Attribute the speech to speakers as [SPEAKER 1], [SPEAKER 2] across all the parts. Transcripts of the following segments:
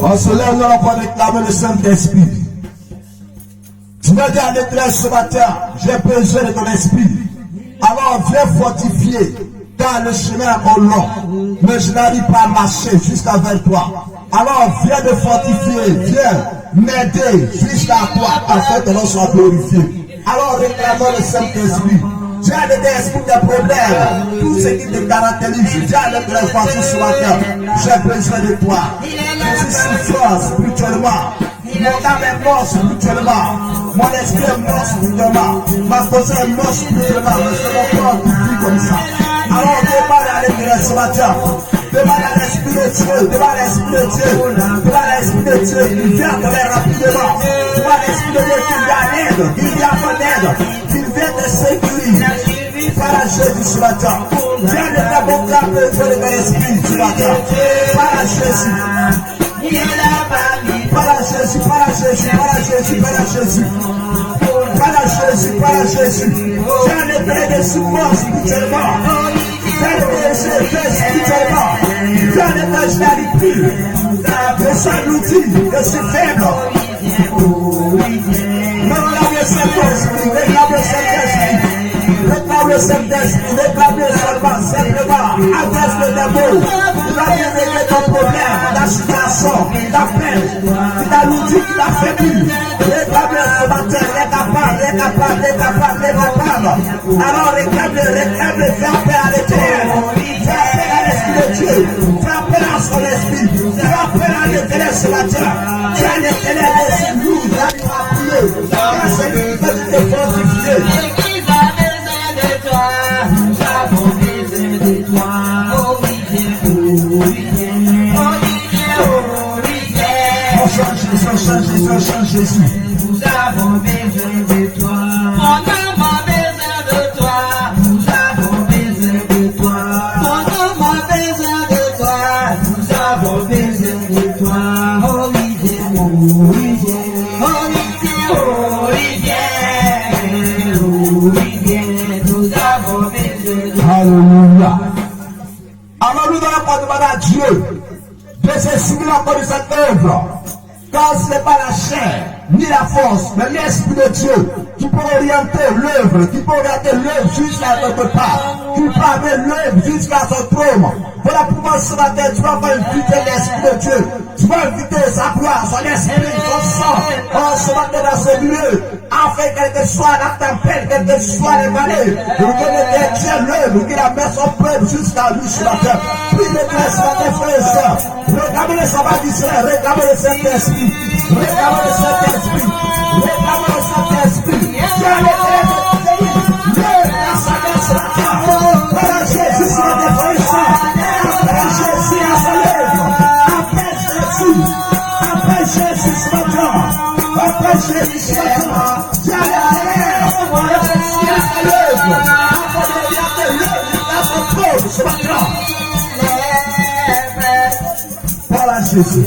[SPEAKER 1] On se lève là pour réclamer le Saint-Esprit. Tu me dis à l'Éternel ce matin, j'ai besoin de ton esprit. Alors viens fortifier, car le chemin est long, mais je n'arrive pas à marcher jusqu'à vers toi. Alors viens me fortifier, viens m'aider jusqu'à toi, afin que l'on soit glorifié. Alors réclamons le Saint-Esprit. Dieu a des esprits de problèmes, tout ce qui te caractérise. Dieu a des voici ce matin. J'ai besoin de toi. Je suis souffrant spirituellement. Mon âme est mort spirituellement. Mon esprit est mort spirituellement. Ma conscience est mort spirituellement. Mais c'est mon corps qui vit comme ça. Alors demande à l'Éternel ce matin. Demande à l'Esprit de Dieu. Demande à l'Esprit de Dieu. Demande à l'Esprit de Dieu. Il vient te faire rapidement. Demande à l'Esprit de Dieu qui vient à l'aide. Il vient à ton aide. Il vient te sécuriser. Par Jésus ce matin. Viens de ta bonne carte de ton esprit ce matin. Par Jésus. Par Jésus, par Jésus, par Jésus, par Jésus. Par Jésus, par Jésus. Viens de faire des souffrances spirituellement. Viens de faire spirituellement. Viens de faire charité. Que ça nous dit que c'est faible. Réclame le Saint-Esprit, réclame le Saint-Esprit. Réclame le Saint-Esprit, réclame le simplement, adresse le démon. Il va bien régler ton problème, ta situation, ta peine. Il t'a nous dit qu'il a fait plus. Réclame le ce matin, il est capable, il est capable, il est capable, il est capable. Alors réclame-le, fais appel à l'Éternel. Fais appel à l'Esprit de Dieu. Fais appel à son esprit. Fais appel à l'Éternel ce matin. Tu as l'Éternel des nous, il va prier. Car c'est lui qui peut te fortifier. Change Jésus.
[SPEAKER 2] Nous avons besoin de toi. On a besoin de toi. Nous avons besoin de toi. On a besoin de toi. Nous avons besoin de toi. Oh oui, viens, oh oui, viens, oh oui, viens, oh oui, viens. Nous avons besoin de toi.
[SPEAKER 1] Alléluia. Alors nous allons pas demander à Dieu de se souvenir encore de cette œuvre. Car ce n'est pas la chair, ni la force, mais l'Esprit de Dieu qui peut orienter l'œuvre, qui peut orienter l'œuvre jusqu'à notre part, qui peut amener l'œuvre jusqu'à son trône. Voilà pourquoi ce matin, tu vas inviter l'Esprit de Dieu. Tu vas inviter sa gloire, son esprit, son sang, en ce matin dans ce lieu, afin quelle que soit la tempête, quelle que soit les vallées, de reconnaître Dieu l'œuvre, qu'il a mis son peuple jusqu'à lui ce matin. Prie le Dieu ce matin, frères et sœurs. Réclamez le sabbat d'Israël, réclamez le Saint-Esprit. Réclamez le Saint-Esprit. Réclamez le Saint-Esprit. Dieu a l'éternel de Dieu à sa main ce matin. Voilà Jésus sur le défenseur. Appelle Jésus à sa lèvre. Appelle Jésus. Appelle Jésus ce matin. Appelle Jésus ce matin. Dieu a l'éternel. Jésus à sa lèvre. Appelle l'œuvre à son trône ce matin. Voilà Jésus.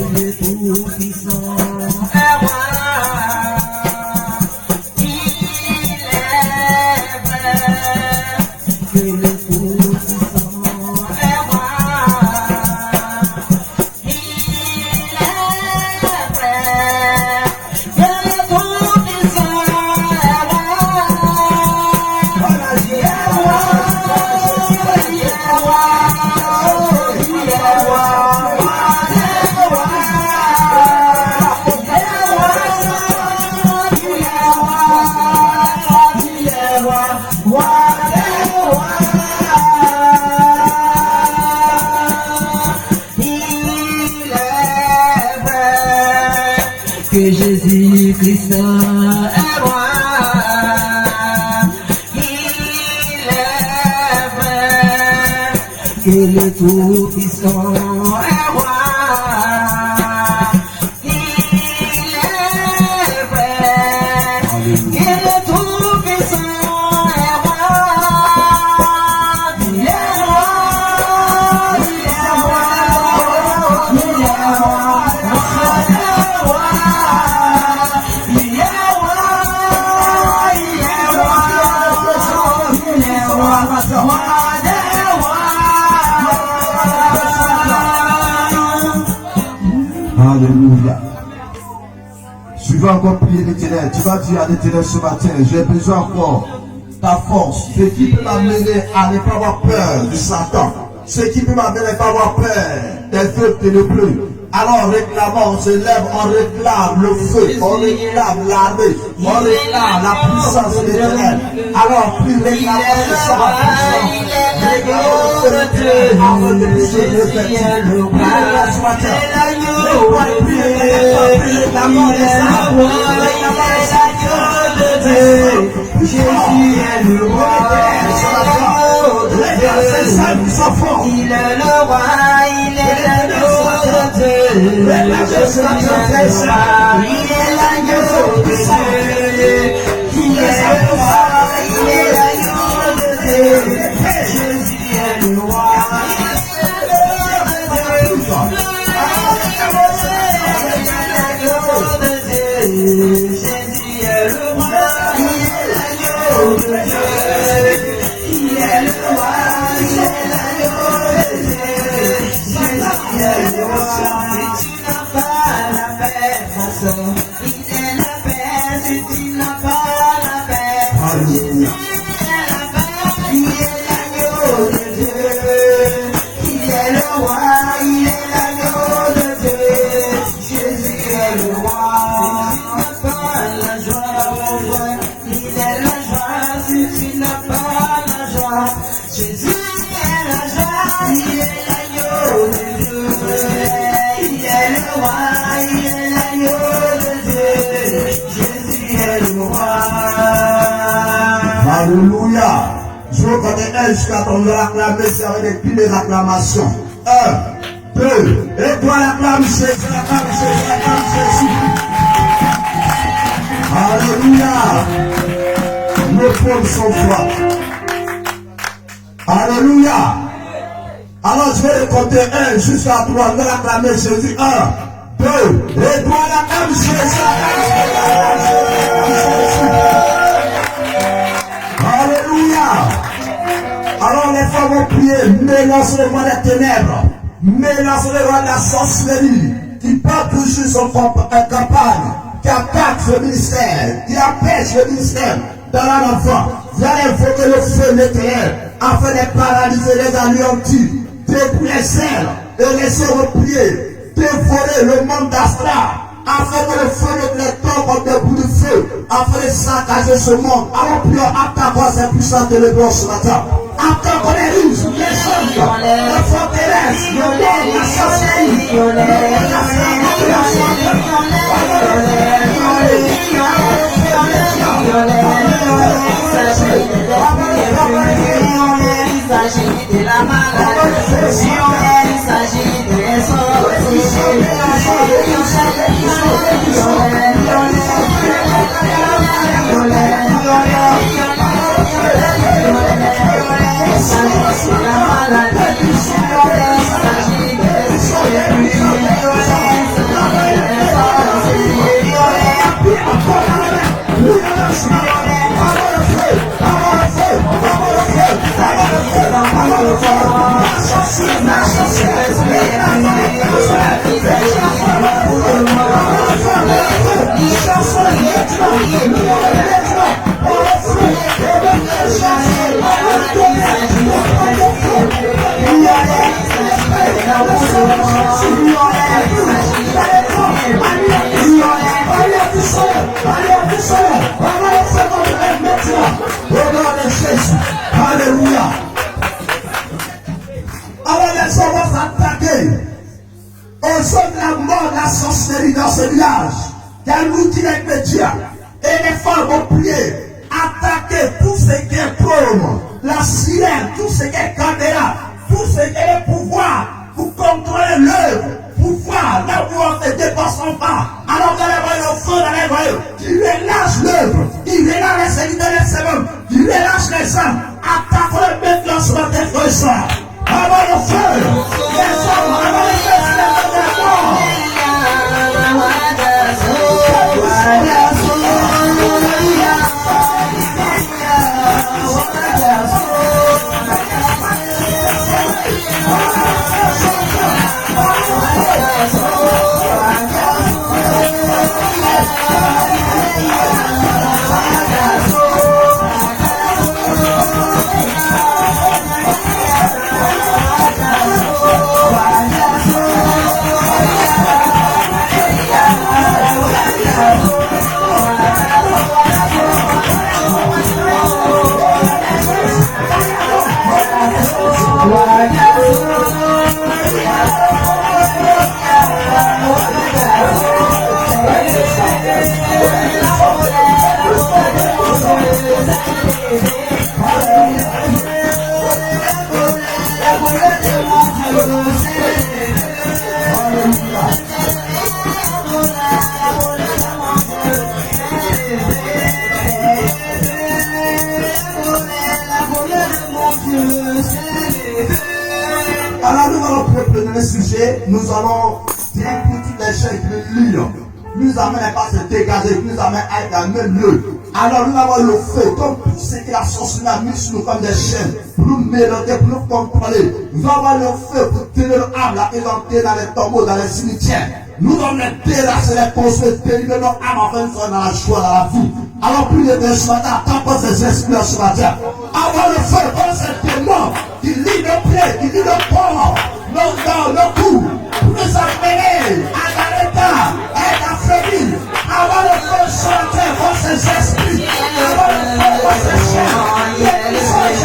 [SPEAKER 2] Que Jésus-Christ est roi. Il est vrai que le Tout-Puissant est roi. Il est vrai que le Tout-Puissant est roi. Il est roi. Il est roi. Il est roi.
[SPEAKER 1] Alléluia. Tu vas encore prier l'Éternel. Tu vas dire à l'Éternel ce matin, j'ai besoin encore ta force. Ce qui peut m'amener à ne pas avoir peur de Satan. Ce qui peut m'amener à ne pas avoir peur des feux ténébreux. Alors réclamons, on se lève, on réclame le feu, on réclame l'armée, on réclame la puissance de l'Éternel. Alors plus réclamons sa puissance, réclamons le feu de Dieu, avant de prier le fait. Priez ce matin. Réclamons les armes, réclamons les armes. Jésus est le roi, il est le roi, il est l'agneau de Dieu. Il est l'agneau de Dieu. Il est le roi, il est l'agneau de Dieu. Jésus est le roi. Jésus est le roi, il est l'agneau de Dieu. Il est le roi, il est l'agneau de Dieu. Jésus est le roi. Si tu n'as pas la paix, ma soeur, il est la paix. Si tu n'as pas la paix, il est la paix. Il est l'agneau de Dieu. Il est le roi, il est l'agneau de Dieu. Jésus est le roi. Jésus est la joie, il est l'agneau de Dieu. Il est le roi, il est l'agneau de Dieu. Jésus est le roi. Alléluia. Je connais un jusqu'à ton acclamer, c'est avec des piles d'acclamation. 1, 2, et toi l'acclame Jésus, l'acclame Jésus, l'acclame Jésus. Alléluia. Nos paumes sont froides. Alléluia. Alors je vais compter 1 jusqu'à 3. Je vais acclamer Jésus. 1, 2, et toi l'acclame Jésus. Alléluia. Alors les femmes vont prier. Mélange le roi des ténèbres. Mélange le roi de la sorcellerie. Qui part toujours son campagne. Qui attaque ce ministère. Qui empêche le ministère dans un enfant. Vous allez invoquer le feu de l'Éternel afin de paralyser les anéantis, détruire les ailes et laisser replier, dévorer le monde d'Astra, afin que le feu de l'étang comme des bouts de feu, afin de saccager ce monde. Alors prions, attaquons ces puissances de l'étang ce matin. Attaquons les ruses, les chambres, les forteresses, le monde, la sorcellerie, il s'agit de la maladie, il s'agit des sorciers, Alléluia. Alors les hommes vont s'attaquer aux hommes de la mort, la sorcellerie dans ce village. Car nous dit les médias et les femmes vont prier, attaquer tout ce qui est trône, la sirène, tout ce qui est caméra, tout ce qui est pouvoir pour contrôler l'œuvre, pouvoir là où on ne dépasse pas. Alors vous allez voir le feu dans les voyous, il relâche l'œuvre, il relâche les serviteurs des secondes, il relâche les âmes, attaquons le maintenant ce matin, frère et soeur. Avant le feu, les hommes, avant le feu, c'est la mort. nous allons dire pour tous les gens qui lire. Nous amène pas se dégager, nous amène à être dans le même lieu. Alors nous avons le feu, comme pour ce que la sorcellerie a mis sur nous comme des chaînes, pour nous mélanger, pour nous contrôler. Nous avons le feu pour tenir l'âme, là, et entrer dans les tombeaux, dans les cimetières. Nous allons les terrasser, les construire, délivrer nos âmes afin de faire dans la joie, dans la vie. Alors plus de ce matin, attends ces esprits ce matin. Avoir le feu, comme ces démons qui lit nos pieds, qui lit nos corps, nos dents, nos coups, pour nous amener à l'état, à affaiblir. Avoir le feu sur la terre, comme ces esprits. Avoir le feu, comme ces chaînes. Ils sont les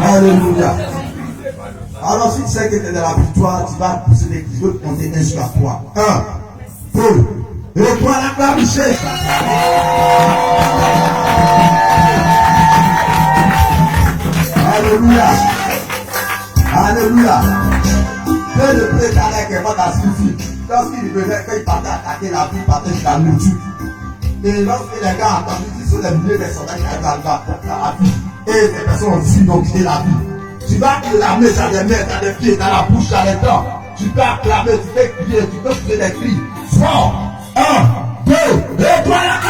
[SPEAKER 1] Alléluia. Alors si tu sais que tu es dans la victoire, tu vas pousser les kilos pour compter jusqu'à 3. 1, 2, et toi la clavichée. Alléluia. Alléluia. Fais le précaire qui va t'assurer. Lorsqu'il venait, quand il partait attaquer la vie, il partait sur la nourriture. Et lorsque les gars entendent qu'ils sont les milliers de soldats qui arrivent dans la vie, et les personnes ont dit donc quitter la vie. Tu vas clamer, t'as des mains, t'as des pieds, t'as la bouche, t'as les dents. Tu peux acclamer, tu peux crier, tu peux crier des cris. Fort. 1, 2, et toi la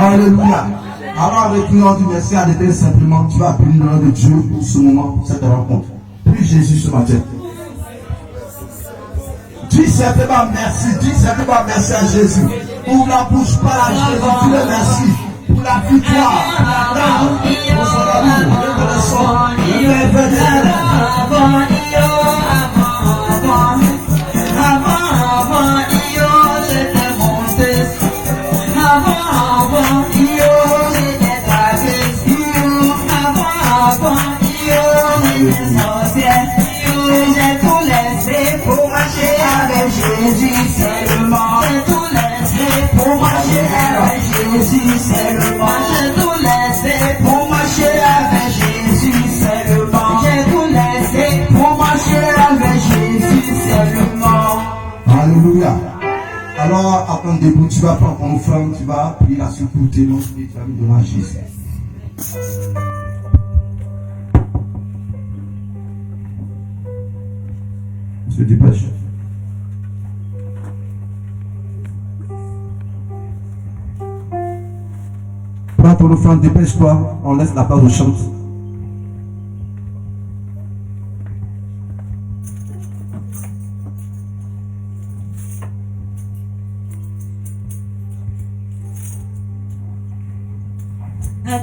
[SPEAKER 1] Alléluia. Alors avec nous, on dit merci à l'éternel simplement. Tu vas bénir le nom de Dieu pour ce moment, pour cette rencontre. Puis Jésus ce matin. Dis simplement merci à Jésus. Ouvre la bouche, parle à Jésus, dis le merci pour la victoire, pour son amour, reconnaissant,
[SPEAKER 2] J'ai tout laissé pour marcher avec Jésus seulement. J'ai tout laissé pour marcher avec Jésus seulement. J'ai tout laissé pour marcher avec Jésus seulement. J'ai tout laissé pour marcher avec Jésus seulement.
[SPEAKER 1] Alléluia. Alors, après le début, tu vas prendre ton offrande, tu vas prier la sécurité, non, tu vas lui donner à Jésus. Se dépêche. Prends ton offrande, dépêche-toi, on laisse la place au chant.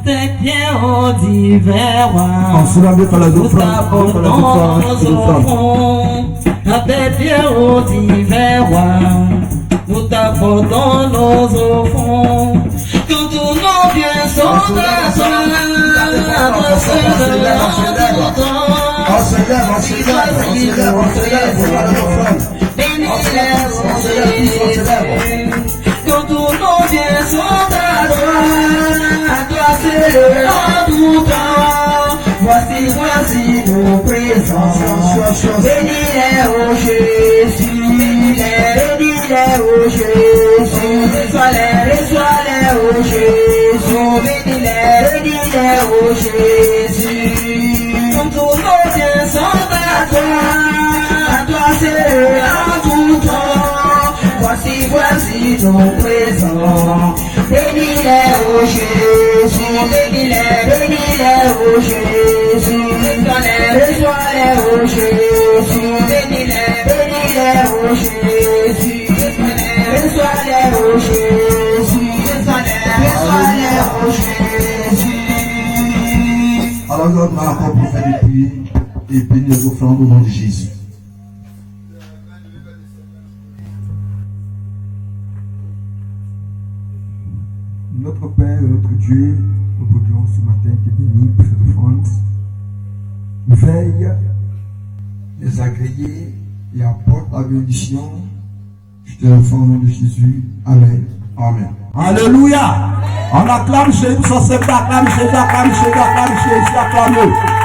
[SPEAKER 2] Tes pieds au divers
[SPEAKER 1] On se lave par la offrande.
[SPEAKER 2] À tes pieds au divers nous t'apportons nos offrandes. Quand tous nos biens sont à toi,
[SPEAKER 1] On se lève.
[SPEAKER 2] Quand tous nos biens sont à toi c'est le tout temps. Voici ton présence. Bénis-les, ô Jésus. Bénis-les, ô Jésus. Reçois-les, ô Jésus. Bénis-les, ô Jésus. Tous nos biens sont à toi c'est en tout temps. Voici ton présent. Bénis-les, ô Jésus. Bénis-les, ô Jésus. Reçois-les, ô Jésus. Bénis-les, ô Jésus. Reçois-les, ô Jésus. Reçois-les, ô Jésus.
[SPEAKER 1] Alors nous allons encore pour faire des prières et bénir les offrandes au nom de Jésus.
[SPEAKER 3] Notre Père et notre Dieu, nous vous disons ce matin que bénis pour cette offrande. Veille les agréer et apporte la bénédiction. Je te l'offre au nom de Jésus. Amen. Amen.
[SPEAKER 1] Alléluia. On acclame Jésus, on s'acclame Jésus, acclame Jésus, acclame Jésus, acclame.